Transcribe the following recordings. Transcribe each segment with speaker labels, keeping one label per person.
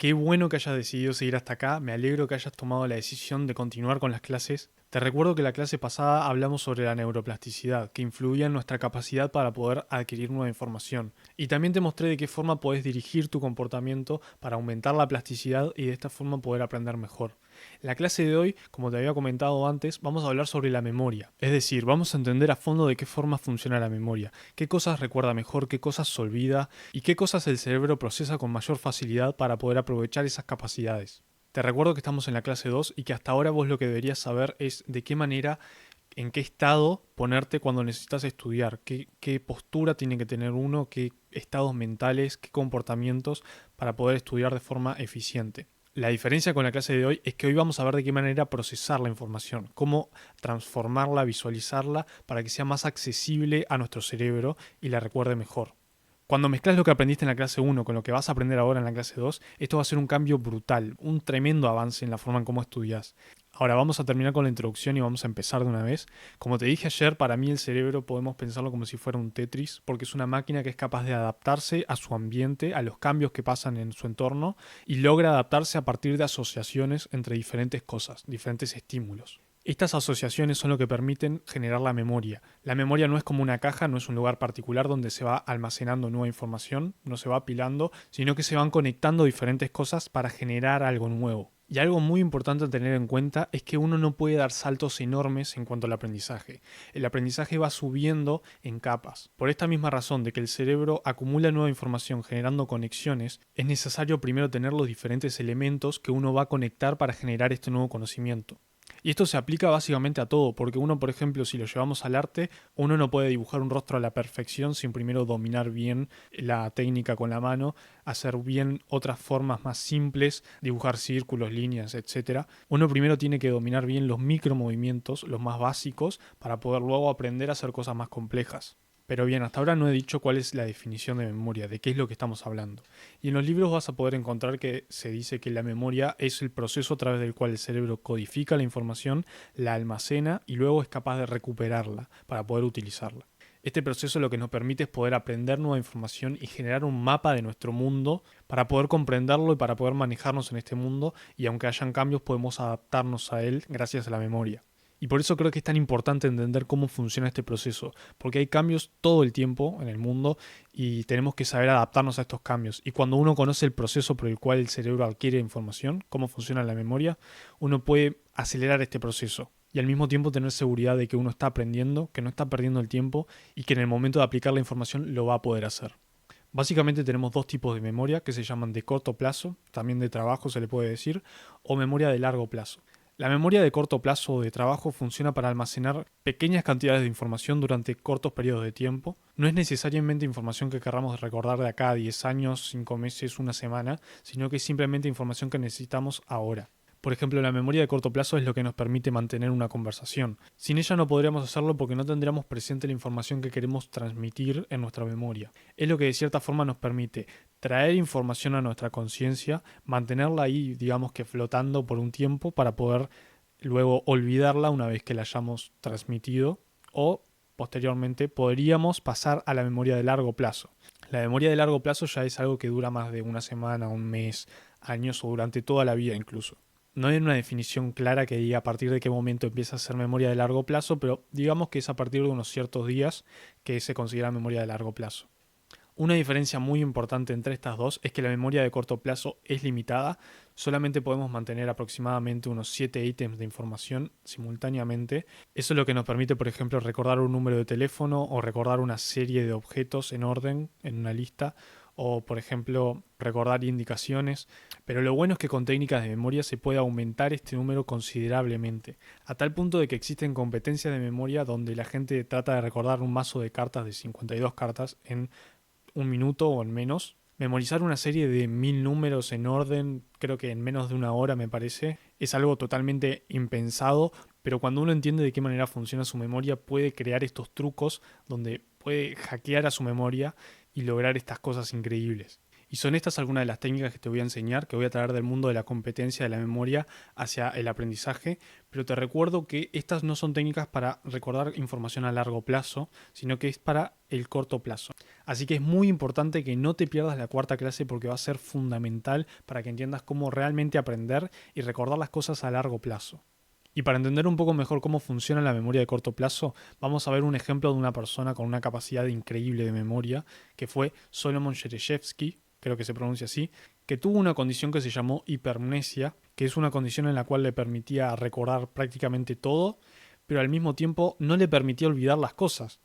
Speaker 1: Qué bueno que hayas decidido seguir hasta acá, me alegro que hayas tomado la decisión de continuar con las clases. Te recuerdo que la clase pasada hablamos sobre la neuroplasticidad, que influía en nuestra capacidad para poder adquirir nueva información. Y también te mostré de qué forma podés dirigir tu comportamiento para aumentar la plasticidad y de esta forma poder aprender mejor. En la clase de hoy, como te había comentado antes, vamos a hablar sobre la memoria. Es decir, vamos a entender a fondo de qué forma funciona la memoria, qué cosas recuerda mejor, qué cosas se olvida y qué cosas el cerebro procesa con mayor facilidad para poder aprovechar esas capacidades. Te recuerdo que estamos en la clase 2 y que hasta ahora vos lo que deberías saber es de qué manera, en qué estado ponerte cuando necesitas estudiar, qué postura tiene que tener uno, qué estados mentales, qué comportamientos para poder estudiar de forma eficiente. La diferencia con la clase de hoy es que hoy vamos a ver de qué manera procesar la información, cómo transformarla, visualizarla para que sea más accesible a nuestro cerebro y la recuerde mejor. Cuando mezclas lo que aprendiste en la clase 1 con lo que vas a aprender ahora en la clase 2, esto va a ser un cambio brutal, un tremendo avance en la forma en cómo estudias. Ahora vamos a terminar con la introducción y vamos a empezar de una vez. Como te dije ayer, para mí el cerebro podemos pensarlo como si fuera un Tetris, porque es una máquina que es capaz de adaptarse a su ambiente, a los cambios que pasan en su entorno, y logra adaptarse a partir de asociaciones entre diferentes cosas, diferentes estímulos. Estas asociaciones son lo que permiten generar la memoria. La memoria no es como una caja, no es un lugar particular donde se va almacenando nueva información, no se va apilando, sino que se van conectando diferentes cosas para generar algo nuevo. Y algo muy importante a tener en cuenta es que uno no puede dar saltos enormes en cuanto al aprendizaje. El aprendizaje va subiendo en capas. Por esta misma razón de que el cerebro acumula nueva información generando conexiones, es necesario primero tener los diferentes elementos que uno va a conectar para generar este nuevo conocimiento. Y esto se aplica básicamente a todo, porque uno, por ejemplo, si lo llevamos al arte, uno no puede dibujar un rostro a la perfección sin primero dominar bien la técnica con la mano, hacer bien otras formas más simples, dibujar círculos, líneas, etcétera. Uno primero tiene que dominar bien los micromovimientos, los más básicos, para poder luego aprender a hacer cosas más complejas. Pero bien, hasta ahora no he dicho cuál es la definición de memoria, de qué es lo que estamos hablando. Y en los libros vas a poder encontrar que se dice que la memoria es el proceso a través del cual el cerebro codifica la información, la almacena y luego es capaz de recuperarla para poder utilizarla. Este proceso lo que nos permite es poder aprender nueva información y generar un mapa de nuestro mundo para poder comprenderlo y para poder manejarnos en este mundo, y aunque hayan cambios podemos adaptarnos a él gracias a la memoria. Y por eso creo que es tan importante entender cómo funciona este proceso, porque hay cambios todo el tiempo en el mundo y tenemos que saber adaptarnos a estos cambios. Y cuando uno conoce el proceso por el cual el cerebro adquiere información, cómo funciona la memoria, uno puede acelerar este proceso y al mismo tiempo tener seguridad de que uno está aprendiendo, que no está perdiendo el tiempo y que en el momento de aplicar la información lo va a poder hacer. Básicamente tenemos dos tipos de memoria que se llaman de corto plazo, también de trabajo se le puede decir, o memoria de largo plazo. La memoria de corto plazo o de trabajo funciona para almacenar pequeñas cantidades de información durante cortos periodos de tiempo. No es necesariamente información que queramos recordar de acá a 10 años, 5 meses, una semana, sino que es simplemente información que necesitamos ahora. Por ejemplo, la memoria de corto plazo es lo que nos permite mantener una conversación. Sin ella no podríamos hacerlo porque no tendríamos presente la información que queremos transmitir en nuestra memoria. Es lo que de cierta forma nos permite traer información a nuestra conciencia, mantenerla ahí, digamos que flotando por un tiempo para poder luego olvidarla una vez que la hayamos transmitido, o posteriormente podríamos pasar a la memoria de largo plazo. La memoria de largo plazo ya es algo que dura más de una semana, un mes, años o durante toda la vida incluso. No hay una definición clara que diga a partir de qué momento empieza a ser memoria de largo plazo, pero digamos que es a partir de unos ciertos días que se considera memoria de largo plazo. Una diferencia muy importante entre estas dos es que la memoria de corto plazo es limitada, solamente podemos mantener aproximadamente unos 7 ítems de información simultáneamente. Eso es lo que nos permite, por ejemplo, recordar un número de teléfono o recordar una serie de objetos en orden en una lista, o por ejemplo recordar indicaciones, pero lo bueno es que con técnicas de memoria se puede aumentar este número considerablemente, a tal punto de que existen competencias de memoria donde la gente trata de recordar un mazo de cartas de 52 cartas en un minuto o en menos. Memorizar una serie de 1000 números en orden, creo que en menos de una hora me parece, es algo totalmente impensado, pero cuando uno entiende de qué manera funciona su memoria puede crear estos trucos donde puede hackear a su memoria y lograr estas cosas increíbles. Y son estas algunas de las técnicas que te voy a enseñar, que voy a traer del mundo de la competencia de la memoria hacia el aprendizaje, pero te recuerdo que estas no son técnicas para recordar información a largo plazo, sino que es para el corto plazo. Así que es muy importante que no te pierdas la cuarta clase porque va a ser fundamental para que entiendas cómo realmente aprender y recordar las cosas a largo plazo. Y para entender un poco mejor cómo funciona la memoria de corto plazo, vamos a ver un ejemplo de una persona con una capacidad increíble de memoria, que fue Solomon Chereshevsky, creo que se pronuncia así, que tuvo una condición que se llamó hipermnesia, que es una condición en la cual le permitía recordar prácticamente todo, pero al mismo tiempo no le permitía olvidar las cosas.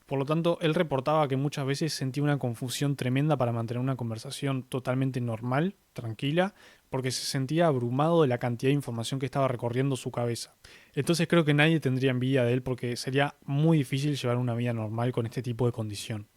Speaker 1: Por lo tanto, él reportaba que muchas veces sentía una confusión tremenda para mantener una conversación totalmente normal, tranquila, porque se sentía abrumado de la cantidad de información que estaba recorriendo su cabeza. Entonces creo que nadie tendría envidia de él porque sería muy difícil llevar una vida normal con este tipo de condición.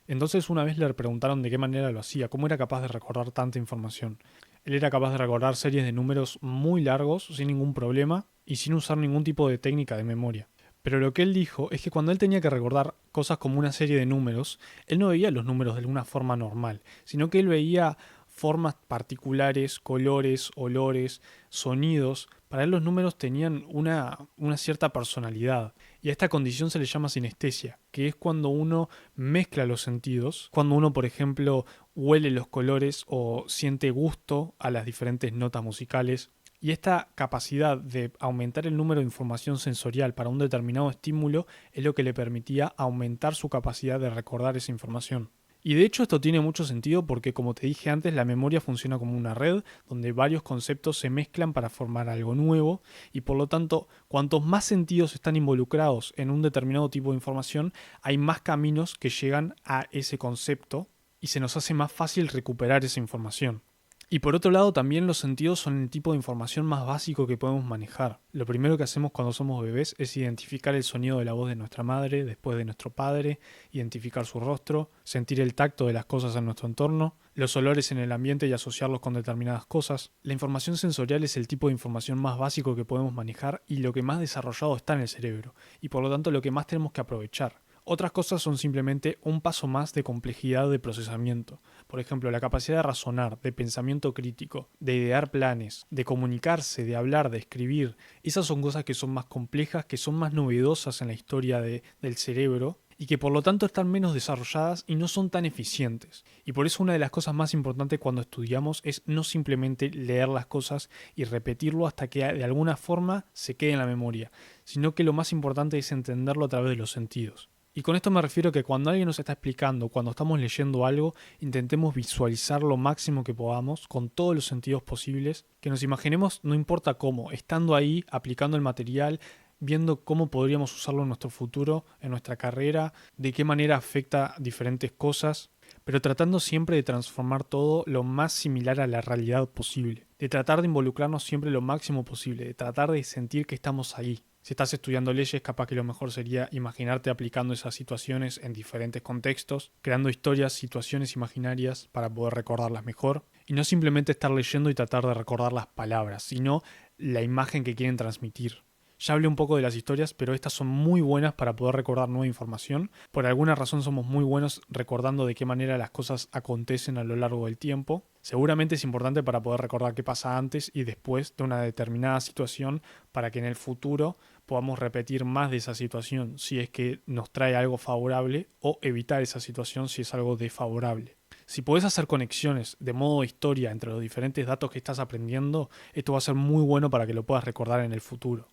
Speaker 1: Entonces una vez le preguntaron de qué manera lo hacía, cómo era capaz de recordar tanta información. Él era capaz de recordar series de números muy largos sin ningún problema y sin usar ningún tipo de técnica de memoria. Pero lo que él dijo es que cuando él tenía que recordar cosas como una serie de números, él no veía los números de una forma normal, sino que él veía formas particulares, colores, olores, sonidos. Para él los números tenían una cierta personalidad. Y a esta condición se le llama sinestesia, que es cuando uno mezcla los sentidos, cuando uno, por ejemplo, huele los colores o siente gusto a las diferentes notas musicales. Y esta capacidad de aumentar el número de información sensorial para un determinado estímulo es lo que le permitía aumentar su capacidad de recordar esa información. Y de hecho esto tiene mucho sentido porque, como te dije antes, la memoria funciona como una red donde varios conceptos se mezclan para formar algo nuevo y por lo tanto, cuantos más sentidos están involucrados en un determinado tipo de información, hay más caminos que llegan a ese concepto y se nos hace más fácil recuperar esa información. Y por otro lado, también los sentidos son el tipo de información más básico que podemos manejar. Lo primero que hacemos cuando somos bebés es identificar el sonido de la voz de nuestra madre, después de nuestro padre, identificar su rostro, sentir el tacto de las cosas en nuestro entorno, los olores en el ambiente y asociarlos con determinadas cosas. La información sensorial es el tipo de información más básico que podemos manejar y lo que más desarrollado está en el cerebro, y por lo tanto lo que más tenemos que aprovechar. Otras cosas son simplemente un paso más de complejidad de procesamiento. Por ejemplo, la capacidad de razonar, de pensamiento crítico, de idear planes, de comunicarse, de hablar, de escribir. Esas son cosas que son más complejas, que son más novedosas en la historia del cerebro y que por lo tanto están menos desarrolladas y no son tan eficientes. Y por eso una de las cosas más importantes cuando estudiamos es no simplemente leer las cosas y repetirlo hasta que de alguna forma se quede en la memoria, sino que lo más importante es entenderlo a través de los sentidos. Y con esto me refiero a que cuando alguien nos está explicando, cuando estamos leyendo algo, intentemos visualizar lo máximo que podamos, con todos los sentidos posibles, que nos imaginemos, no importa cómo, estando ahí, aplicando el material, viendo cómo podríamos usarlo en nuestro futuro, en nuestra carrera, de qué manera afecta diferentes cosas, pero tratando siempre de transformar todo lo más similar a la realidad posible, de tratar de involucrarnos siempre lo máximo posible, de tratar de sentir que estamos ahí. Si estás estudiando leyes, capaz que lo mejor sería imaginarte aplicando esas situaciones en diferentes contextos, creando historias, situaciones imaginarias para poder recordarlas mejor, y no simplemente estar leyendo y tratar de recordar las palabras, sino la imagen que quieren transmitir. Ya hablé un poco de las historias, pero estas son muy buenas para poder recordar nueva información. Por alguna razón somos muy buenos recordando de qué manera las cosas acontecen a lo largo del tiempo. Seguramente es importante para poder recordar qué pasa antes y después de una determinada situación para que en el futuro podamos repetir más de esa situación si es que nos trae algo favorable o evitar esa situación si es algo desfavorable. Si podés hacer conexiones de modo historia entre los diferentes datos que estás aprendiendo, esto va a ser muy bueno para que lo puedas recordar en el futuro.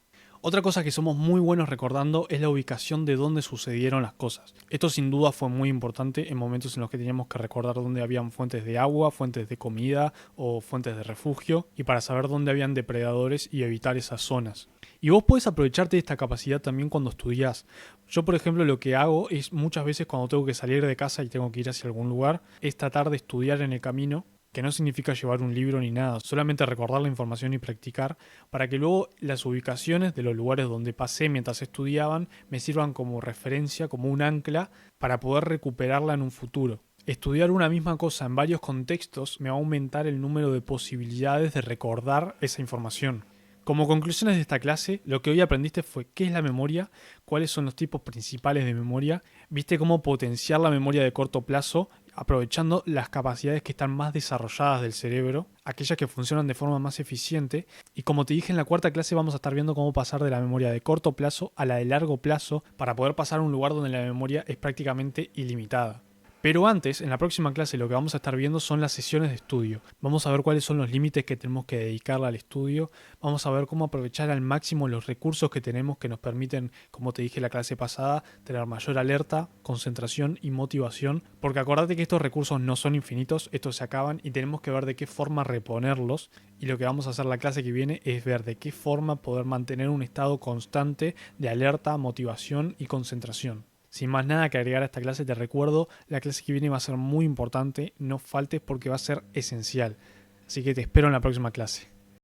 Speaker 1: Otra cosa que somos muy buenos recordando es la ubicación de dónde sucedieron las cosas. Esto sin duda fue muy importante en momentos en los que teníamos que recordar dónde habían fuentes de agua, fuentes de comida o fuentes de refugio y para saber dónde habían depredadores y evitar esas zonas. Y vos podés aprovecharte de esta capacidad también cuando estudiás. Yo, por ejemplo, lo que hago es muchas veces cuando tengo que salir de casa y tengo que ir hacia algún lugar, es tratar de estudiar en el camino, que no significa llevar un libro ni nada, solamente recordar la información y practicar, para que luego las ubicaciones de los lugares donde pasé mientras estudiaban me sirvan como referencia, como un ancla, para poder recuperarla en un futuro. Estudiar una misma cosa en varios contextos me va a aumentar el número de posibilidades de recordar esa información. Como conclusiones de esta clase, lo que hoy aprendiste fue qué es la memoria, cuáles son los tipos principales de memoria, viste cómo potenciar la memoria de corto plazo aprovechando las capacidades que están más desarrolladas del cerebro, aquellas que funcionan de forma más eficiente. Y como te dije, en la cuarta clase vamos a estar viendo cómo pasar de la memoria de corto plazo a la de largo plazo para poder pasar a un lugar donde la memoria es prácticamente ilimitada. Pero antes, en la próxima clase, lo que vamos a estar viendo son las sesiones de estudio. Vamos a ver cuáles son los límites que tenemos que dedicarle al estudio. Vamos a ver cómo aprovechar al máximo los recursos que tenemos que nos permiten, como te dije en la clase pasada, tener mayor alerta, concentración y motivación. Porque acordate que estos recursos no son infinitos, estos se acaban y tenemos que ver de qué forma reponerlos. Y lo que vamos a hacer la clase que viene es ver de qué forma poder mantener un estado constante de alerta, motivación y concentración. Sin más nada que agregar a esta clase, te recuerdo, la clase que viene va a ser muy importante, no faltes porque va a ser esencial. Así que te espero en la próxima clase.